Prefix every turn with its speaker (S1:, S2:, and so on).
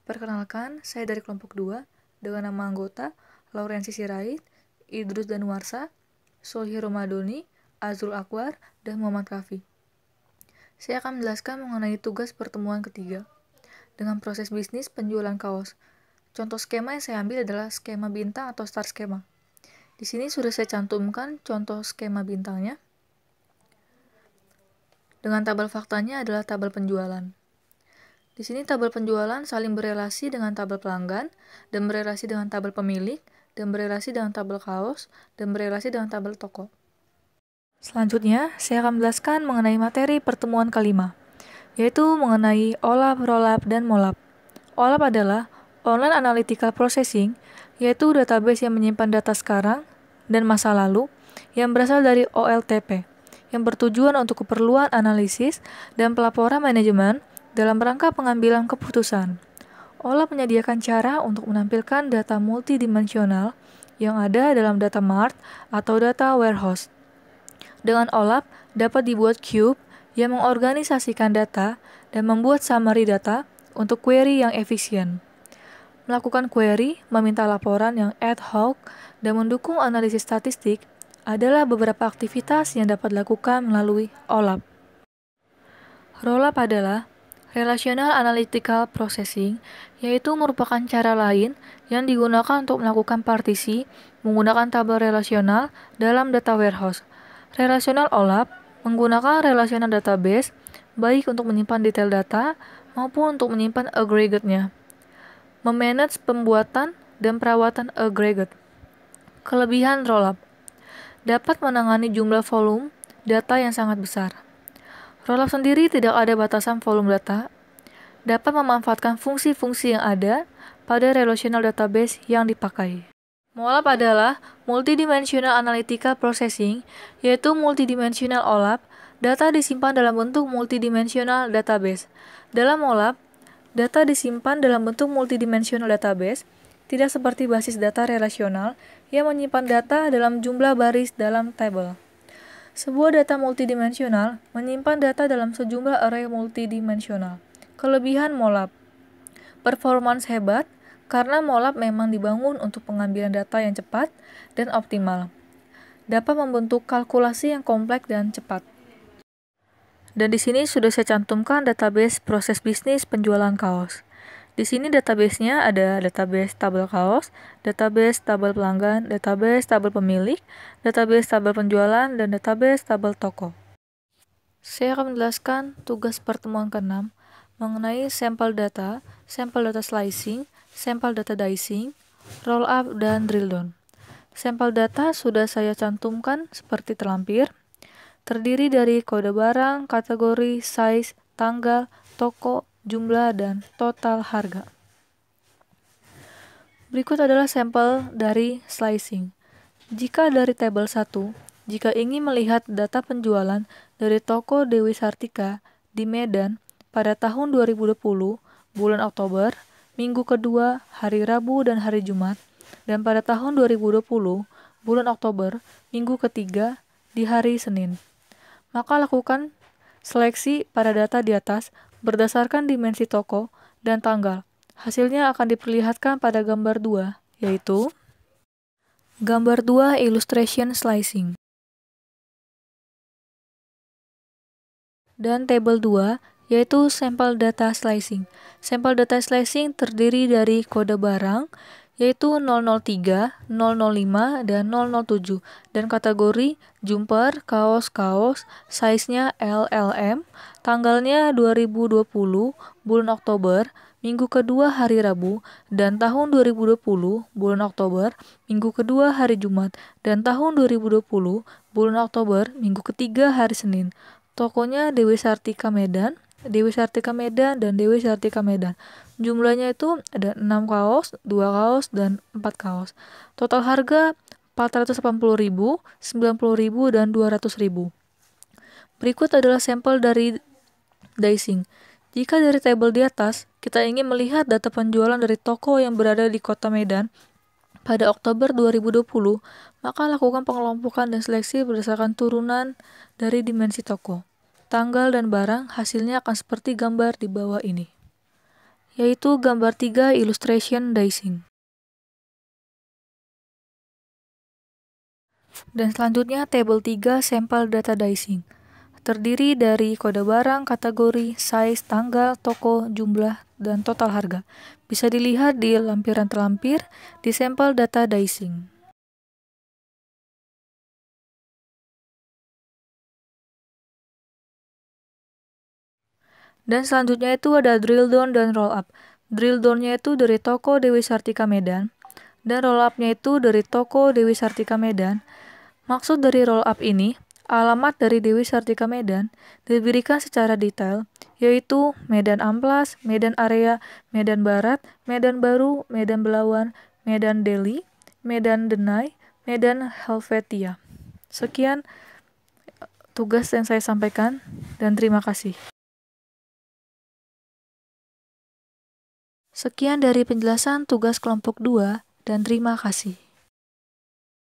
S1: Perkenalkan, saya dari kelompok 2 dengan nama anggota Laurensi Sirait, Idrus Danuarsa, Solhi Romadoni, Azrul Akwar, dan Muhammad Rafi. Saya akan menjelaskan mengenai tugas pertemuan ketiga dengan proses bisnis penjualan kaos. Contoh skema yang saya ambil adalah skema bintang atau star skema. Di sini sudah saya cantumkan contoh skema bintangnya. Dengan tabel faktanya adalah tabel penjualan. Di sini tabel penjualan saling berelasi dengan tabel pelanggan, dan berelasi dengan tabel pemilik, dan berelasi dengan tabel kaos, dan berelasi dengan tabel toko. Selanjutnya, saya akan menjelaskan mengenai materi pertemuan kelima, yaitu mengenai OLAP, ROLAP, dan MOLAP. OLAP adalah Online Analytical Processing, yaitu database yang menyimpan data sekarang dan masa lalu yang berasal dari OLTP, yang bertujuan untuk keperluan analisis dan pelaporan manajemen dalam rangka pengambilan keputusan. OLAP menyediakan cara untuk menampilkan data multidimensional yang ada dalam data mart atau data warehouse. Dengan OLAP dapat dibuat cube yang mengorganisasikan data dan membuat summary data untuk query yang efisien. Melakukan query, meminta laporan yang ad hoc, dan mendukung analisis statistik adalah beberapa aktivitas yang dapat dilakukan melalui OLAP. ROLAP adalah Relational Analytical Processing, yaitu merupakan cara lain yang digunakan untuk melakukan partisi menggunakan tabel relasional dalam data warehouse. Relational OLAP menggunakan relational database baik untuk menyimpan detail data maupun untuk menyimpan aggregate-nya. Memanage pembuatan dan perawatan aggregate. Kelebihan ROLAP dapat menangani jumlah volume data yang sangat besar. ROLAP sendiri tidak ada batasan volume data, dapat memanfaatkan fungsi-fungsi yang ada pada relational database yang dipakai. MOLAP adalah Multidimensional Analytical Processing, yaitu multidimensional OLAP, data disimpan dalam bentuk multidimensional database. Dalam MOLAP, data disimpan dalam bentuk multidimensional database, tidak seperti basis data relasional yang menyimpan data dalam jumlah baris dalam tabel. Sebuah data multidimensional menyimpan data dalam sejumlah array multidimensional. Kelebihan MOLAP: performance hebat, karena MOLAP memang dibangun untuk pengambilan data yang cepat dan optimal. Dapat membentuk kalkulasi yang kompleks dan cepat. Dan di sini sudah saya cantumkan database proses bisnis penjualan kaos. Di sini database-nya ada database tabel kaos, database tabel pelanggan, database tabel pemilik, database tabel penjualan, dan database tabel toko. Saya akan menjelaskan tugas pertemuan ke-6 mengenai sampel data slicing, sampel data dicing, roll up, dan drill down. Sampel data sudah saya cantumkan seperti terlampir, terdiri dari kode barang, kategori, size, tanggal, toko, jumlah, dan total harga. Berikut adalah sampel dari slicing. Jika dari tabel 1, jika ingin melihat data penjualan dari toko Dewi Sartika di Medan pada tahun 2020, bulan Oktober, minggu kedua, hari Rabu dan hari Jumat, dan pada tahun 2020, bulan Oktober, minggu ketiga, di hari Senin. Maka lakukan seleksi pada data di atas berdasarkan dimensi toko dan tanggal. Hasilnya akan diperlihatkan pada gambar 2, yaitu gambar 2 illustration slicing. Dan tabel 2, yaitu sampel data slicing. Sampel data slicing terdiri dari kode barang, yaitu 003, 005, dan 007, dan kategori jumper, kaos, size-nya LLM, tanggalnya 2020, bulan Oktober, minggu kedua hari Rabu, dan tahun 2020, bulan Oktober, minggu kedua hari Jumat, dan tahun 2020, bulan Oktober, minggu ketiga hari Senin. Tokonya Dewi Sartika Medan, dan Dewi Sartika Medan. Jumlahnya itu ada 6 kaos, 2 kaos, dan 4 kaos. Total harga 480.000, 90.000, dan 200.000. Berikut adalah sampel dari dicing. Jika dari tabel di atas, kita ingin melihat data penjualan dari toko yang berada di kota Medan pada Oktober 2020, maka lakukan pengelompokan dan seleksi berdasarkan turunan dari dimensi toko. Tanggal dan barang hasilnya akan seperti gambar di bawah ini. yaitu gambar 3 illustration dicing. Dan selanjutnya tabel 3 sampel data dicing. Terdiri dari kode barang, kategori, size, tanggal, toko, jumlah, dan total harga. Bisa dilihat di lampiran terlampir di sampel data dicing. Dan selanjutnya itu ada drill down dan roll up. Drill down-nya itu dari toko Dewi Sartika Medan, dan roll up-nya itu dari toko Dewi Sartika Medan. Maksud dari roll up ini, alamat dari Dewi Sartika Medan diberikan secara detail, yaitu Medan Amplas, Medan Area, Medan Barat, Medan Baru, Medan Belawan, Medan Deli, Medan Denai, Medan Helvetia. Sekian tugas yang saya sampaikan, dan terima kasih. Sekian dari penjelasan tugas kelompok 2, dan terima kasih.